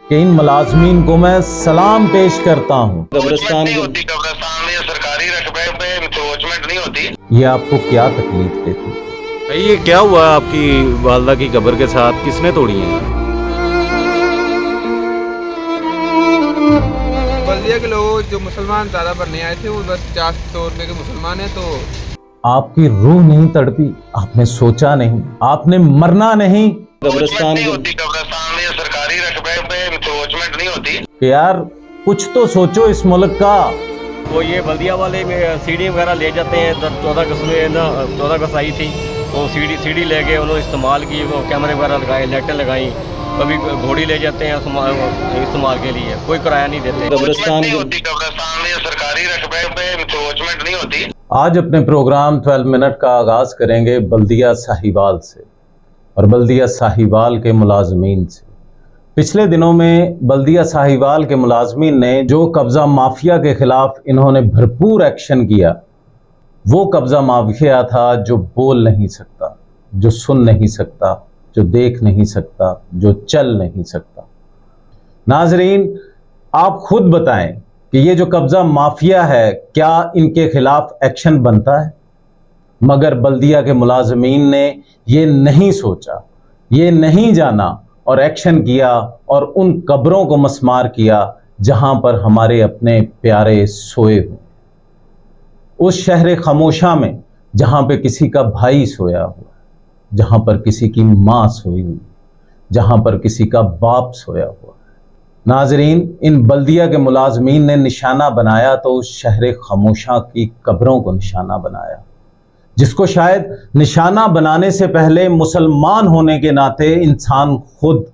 कि इन मुलाजमीन को मैं सलाम पेश करता हूँ। कब्रिस्तान नहीं होती, कब्रिस्तान में सरकारी रकबे पे इंक्रोचमेंट नहीं होती। ये आपको क्या तकलीफ देती? भाई ये क्या हुआ आपकी वालदा की कब्र के साथ, किसने तोड़ी है? बल्दिया के लोग जो मुसलमान ज़्यादा बनने आए थे वो बस 400 रुपये के मुसलमान हैं। तो आपकी रूह नहीं तड़पी? आपने सोचा नहीं? आपने मरना नहीं? कब्रिस्तान नहीं होती, कब्रिस्तान में सरकारी रकबे पे इंक्रोचमेंट नहीं होती। कि यार कुछ तो सोचो इस मुल्क का। वो ये बल्दिया वाले में सीढ़ी वगैरह ले जाते हैं। 14 अगस्त में ना 14 अगस्त आई थी, वो सीढ़ी ले गए, उन्होंने इस्तेमाल की, वो कैमरे वगैरह लगाए, लाइटें लगाई। कभी घोड़ी ले जाते हैं इस्तेमाल के लिए, कोई किराया नहीं देते। कब्रिस्तान नहीं होती, कब्रिस्तान में सरकारी रकबे पे इंक्रोचमेंट नहीं होती। आज अपने प्रोग्राम 12 मिनट का आगाज़ करेंगे बल्दिया साहिवाल से और बल्दिया साहिवाल के मुलाजमीन से। पिछले दिनों में बल्दिया साहिवाल के मुलाजमीन ने जो कब्ज़ा माफिया के ख़िलाफ़ इन्होंने भरपूर एक्शन किया, वो कब्ज़ा माफिया था जो बोल नहीं सकता, जो सुन नहीं सकता, जो देख नहीं सकता, जो चल नहीं सकता। नाजरीन, आप खुद बताएं कि ये जो कब्ज़ा माफिया है, क्या इनके ख़िलाफ़ एक्शन बनता है? मगर बल्दिया के मुलाजमीन ने ये नहीं सोचा, ये नहीं जाना और एक्शन किया और उन कब्रों को मस्मार किया जहां पर हमारे अपने प्यारे सोए हुए। उस शहर खामोशा में जहां पे किसी का भाई सोया हुआ, जहां पर किसी की माँ सोई हुई, जहां पर किसी का बाप सोया हुआ। नाजरीन, इन बल्दिया के मुलाजमीन ने निशाना बनाया तो उस शहर खामोशा की कब्रों को निशाना बनाया, जिसको शायद निशाना बनाने से पहले मुसलमान होने के नाते इंसान खुद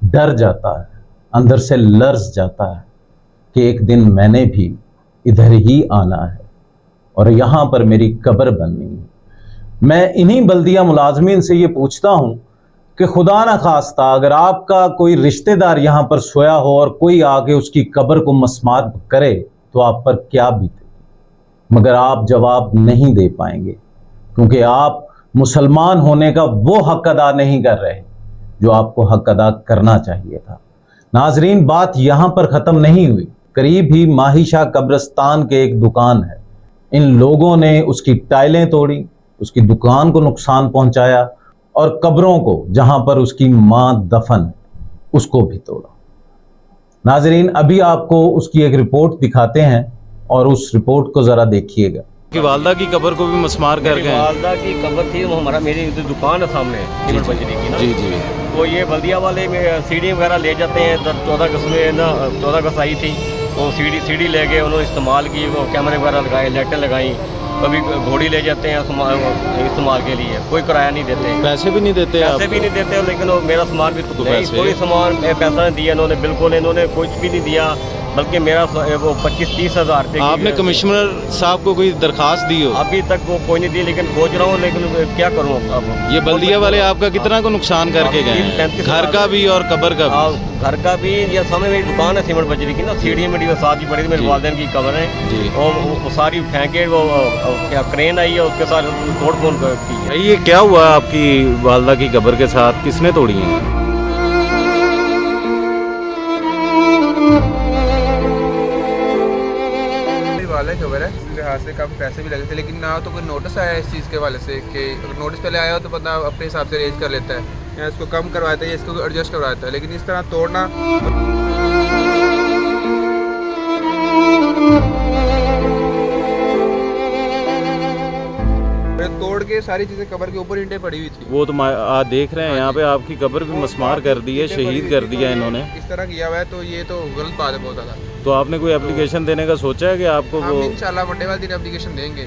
डर जाता है, अंदर से लर्ज जाता है कि एक दिन मैंने भी इधर ही आना है और यहाँ पर मेरी कब्र बननी है। मैं इन्हीं बल्दिया मुलाजमीन से ये पूछता हूँ कि खुदा न खास्ता अगर आपका कोई रिश्तेदार यहाँ पर सोया हो और कोई आके उसकी कब्र को मस्मार करे तो आप पर क्या बीते? मगर आप जवाब नहीं दे पाएंगे क्योंकि आप मुसलमान होने का वो हक अदा नहीं कर रहे जो आपको हक अदा करना चाहिए था। नाजरीन, बात यहाँ पर ख़त्म नहीं हुई। करीब ही माहिशा कब्रिस्तान के एक दुकान है, इन लोगों ने उसकी टाइलें तोड़ी, उसकी दुकान को नुकसान पहुँचाया और कब्रों को जहाँ पर उसकी माँ दफन है उसको भी तोड़ा। नाजरीन, अभी आपको उसकी एक रिपोर्ट दिखाते हैं और उस रिपोर्ट को ज़रा देखिएगा। कि वालदा की कब्र को भी मस्मार कर गए। वालदा की कब्र थी, वो हमारा मेरी जो दुकान है सामने सीमेंट बजरी की ना, जी जी। वो ये बल्दिया वाले में सीढ़ी वगैरह ले जाते हैं। 14 अगस्त में ना 14 अगस्त आई थी, वो सीढ़ी ले गए, उन्होंने इस्तेमाल की, वो कैमरे वगैरह लगाए, लाइटें लगाई। कभी घोड़ी ले जाते हैं इस्तेमाल के लिए, कोई किराया नहीं देते, पैसे भी नहीं देते? पैसे भी नहीं देते, लेकिन वो मेरा सामान भी तो नहीं, पैसे? कोई सामान पैसा नहीं दिया इन्होंने, बिल्कुल इन्होंने कुछ भी नहीं दिया, बल्कि मेरा वो 25-30 हज़ार रुपये। आपने कमिश्नर साहब को कोई दरखास्त दी हो? अभी तक वो कोई नहीं दी, लेकिन सोच रहा हूँ, लेकिन क्या करूँ अब। ये बल्दिया वाले आपका कितना को नुकसान करके गए हैं? घर का भी और कब्र का भी? घर का भी, या सामने मेरी दुकान है सीमेंट बजरी की ना, सीढ़ी में साथ ही पड़ी थी, मेरे वालिदैन की कब्र है जी। और वो सारी फेंके, वो क्या क्रेन आई है उसके साथ तोड़ फोड़ की है। भाई ये क्या हुआ आपकी वालदा की कब्र के साथ, किसने तोड़ी है? वाले खबर है, इस लिहाज से काफ़ी पैसे भी लगे थे, लेकिन ना तो कोई नोटिस आया इस चीज़ के हवाले से कि अगर नोटिस पहले आया हो तो बंदा अपने हिसाब से अरेंज कर लेता है, या इसको कम करवाता है या इसको एडजस्ट करवाता है। लेकिन इस तरह तोड़ना, तोड़ के सारी चीज़ें कब्र के ऊपर ईंटें पड़ी हुई थी। वो तो आप देख रहे हैं यहाँ पे आपकी कब्र भी मस्मार कर दी है, शहीद कर दिया इन्होंने। इस तरह किया हुआ है तो ये तो गलत बात है बहुत ज़्यादा। तो आपने कोई एप्लीकेशन देने का सोचा है कि आपको हम वो इंशाल्लाह मंडे वाले दिन एप्लीकेशन देंगे,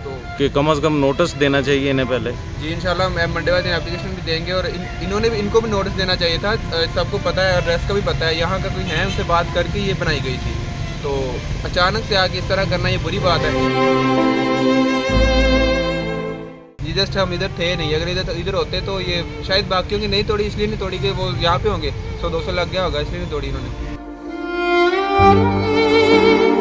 तो कि कम से कम नोटिस देना चाहिए इन्हें पहले? जी इंशाल्लाह मैं मंडे वाले दिन एप्लीकेशन भी देंगे और इन्होंने भी, इनको भी नोटिस देना चाहिए था। सबको पता है, एड्रेस का भी पता है, यहाँ का कोई है उनसे बात करके ये बनाई गई थी, तो अचानक से आके इस तरह करना ये बुरी बात है। जस्ट हम इधर थे नहीं, अगर इधर होते तो ये शायद बाकियों की नहीं तोड़ी, इसलिए नहीं तोड़ी कि वो यहाँ पे होंगे, 100-200 लग गया होगा, इसलिए नहीं तोड़ी इन्होंने।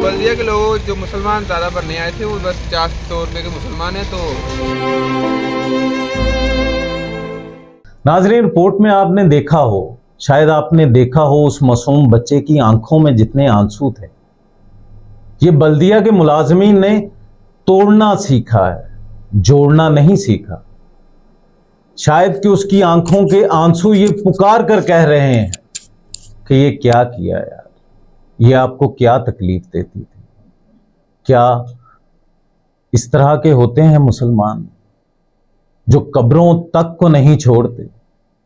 बल्दिया के लोग जो मुसलमान ज़्यादा बनने आए थे वो बस 400 रुपये के मुसलमान हैं। तो नाजरीन, रिपोर्ट में आपने देखा हो शायद आपने देखा हो उस मासूम बच्चे की आंखों में जितने आंसू थे। ये बल्दिया के मुलाजमीन ने तोड़ना सीखा है, जोड़ना नहीं सीखा। शायद कि उसकी आंखों के आंसू ये पुकार कर कह रहे हैं कि ये क्या किया यार, ये आपको क्या तकलीफ देती थी। क्या इस तरह के होते हैं मुसलमान जो कब्रों तक को नहीं छोड़ते।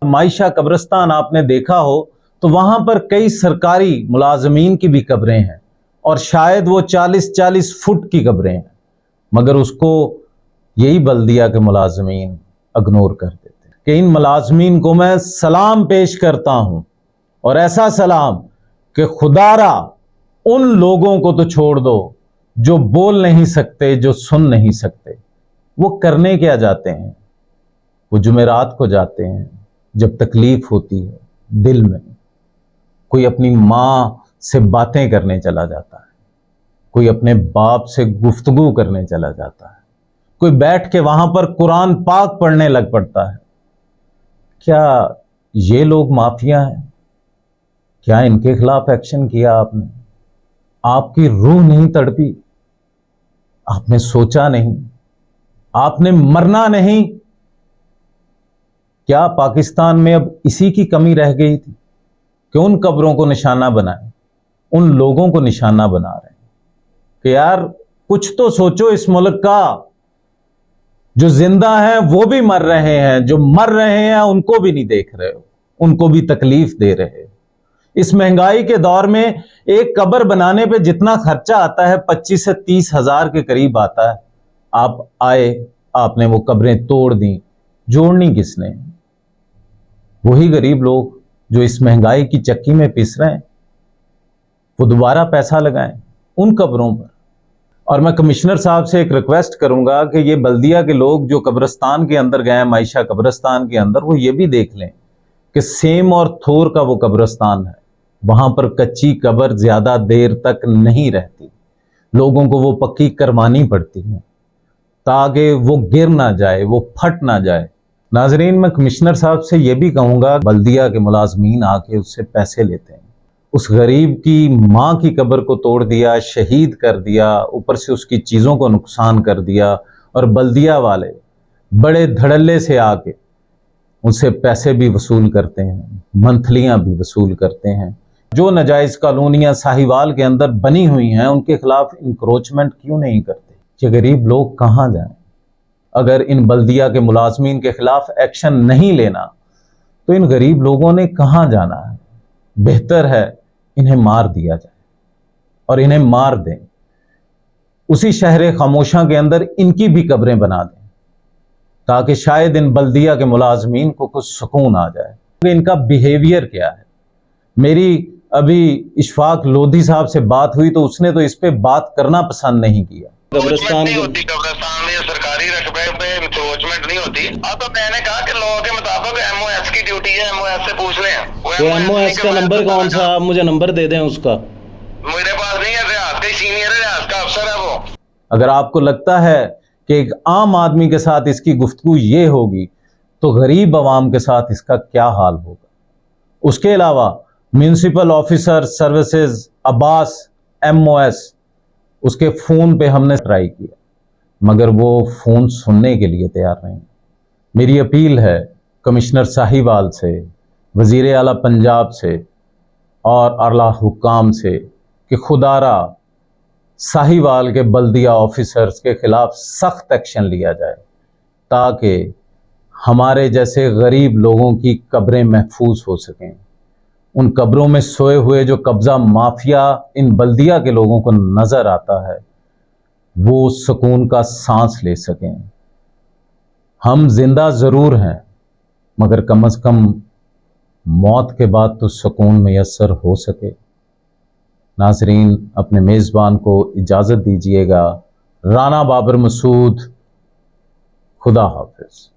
मायशा कब्रिस्तान आपने देखा हो तो वहां पर कई सरकारी मुलाजमीन की भी कब्रें हैं और शायद वो 40-40 फुट की कब्रें हैं, मगर उसको यही बल्दिया के मुलाजमीन इग्नोर कर देते हैं कि इन मुलाजमीन को मैं सलाम पेश करता हूं, और ऐसा सलाम कि खुदारा उन लोगों को तो छोड़ दो जो बोल नहीं सकते, जो सुन नहीं सकते। वो करने क्या जाते हैं? वो जुमेरात को जाते हैं जब तकलीफ होती है दिल में। कोई अपनी माँ से बातें करने चला जाता है, कोई अपने बाप से गुफ्तगू करने चला जाता है, कोई बैठ के वहां पर कुरान पाक पढ़ने लग पड़ता है। क्या ये लोग माफिया हैं? क्या इनके खिलाफ एक्शन किया आपने? आपकी रूह नहीं तड़पी? आपने सोचा नहीं? आपने मरना नहीं? क्या पाकिस्तान में अब इसी की कमी रह गई थी कि उन कब्रों को निशाना बनाए, उन लोगों को निशाना बना रहे हैं कि यार कुछ तो सोचो इस मुल्क का। जो जिंदा हैं वो भी मर रहे हैं, जो मर रहे हैं उनको भी नहीं देख रहे हो, उनको भी तकलीफ दे रहे हो। इस महंगाई के दौर में एक कब्र बनाने पे जितना खर्चा आता है 25 से 30 हजार के करीब आता है। आप आए, आपने वो कब्रें तोड़ दी, जोड़नी किसने? वही गरीब लोग जो इस महंगाई की चक्की में पिस रहे हैं, वो दोबारा पैसा लगाएं उन कब्रों पर। और मैं कमिश्नर साहब से एक रिक्वेस्ट करूंगा कि ये बल्दिया के लोग जो कब्रिस्तान के अंदर गए हैं, मायशा कब्रिस्तान के अंदर, वो ये भी देख लें कि सेम और थोर का वो कब्रिस्तान है, वहां पर कच्ची कब्र ज्यादा देर तक नहीं रहती, लोगों को वो पक्की करवानी पड़ती है ताकि वो गिर ना जाए, वो फट ना जाए। नाजरीन, मैं कमिश्नर साहब से ये भी कहूँगा, बल्दिया के मुलाजमीन आके उससे पैसे लेते हैं। उस गरीब की माँ की कब्र को तोड़ दिया, शहीद कर दिया, ऊपर से उसकी चीज़ों को नुकसान कर दिया, और बल्दिया वाले बड़े धड़ल्ले से आके उनसे पैसे भी वसूल करते हैं, मंथलियाँ भी वसूल करते हैं। जो नाजायज़ कॉलोनियाँ साहिवाल के अंदर बनी हुई हैं उनके खिलाफ इंक्रोचमेंट क्यों नहीं करते? ये गरीब लोग कहाँ जाएं? अगर इन बल्दिया के मुलाजमीन के खिलाफ एक्शन नहीं लेना तो इन गरीब लोगों ने कहाँ जाना है? बेहतर है इन्हें मार दिया जाए और इन्हें मार दें, उसी शहर खामोशा के अंदर इनकी भी कब्रें बना दें ताकि शायद इन बल्दिया के मुलाजमीन को कुछ सुकून आ जाए। इनका बिहेवियर क्या है? मेरी अभी इशफाक लोधी साहब से बात हुई तो उसने तो इस पे बात करना पसंद नहीं किया। कब्रिस्तान नहीं होती, कब्रिस्तान में सरकारी रकबे पे इंक्रोचमेंट नहीं होती। अब तो मैंने कहा कि लॉ के मुताबिक एमओएस की ड्यूटी है, एमओएस से पूछ लें। वो एमओएस का नंबर कौन सा? आप मुझे नंबर दे दें उसका। मेरे पास नहीं है, रियासत का सीनियर है, रियासत का अफसर है वो। अगर आपको लगता है कि एक आम आदमी के साथ इसकी गुफ्तगू ये होगी तो गरीब आवाम के साथ इसका क्या हाल होगा। उसके अलावा municipal officer services Abbas MOS, उसके फ़ोन पे हमने ट्राई किया मगर वो फ़ोन सुनने के लिए तैयार नहीं। मेरी अपील है कमिश्नर साहिवाल से, वज़ीर आला पंजाब से और आला हुक्काम से कि खुदारा साहिवाल के बल्दिया ऑफिसर्स के ख़िलाफ़ सख्त एक्शन लिया जाए ताकि हमारे जैसे गरीब लोगों की कब्रें महफूज हो सकें। उन कब्रों में सोए हुए जो कब्ज़ा माफिया इन बल्दिया के लोगों को नज़र आता है वो सुकून का सांस ले सकें। हम जिंदा ज़रूर हैं मगर कम से कम मौत के बाद तो सुकून मैसर हो सके। नाजरीन, अपने मेज़बान को इजाज़त दीजिएगा। राना बाबर मसूद, खुदा हाफिज़।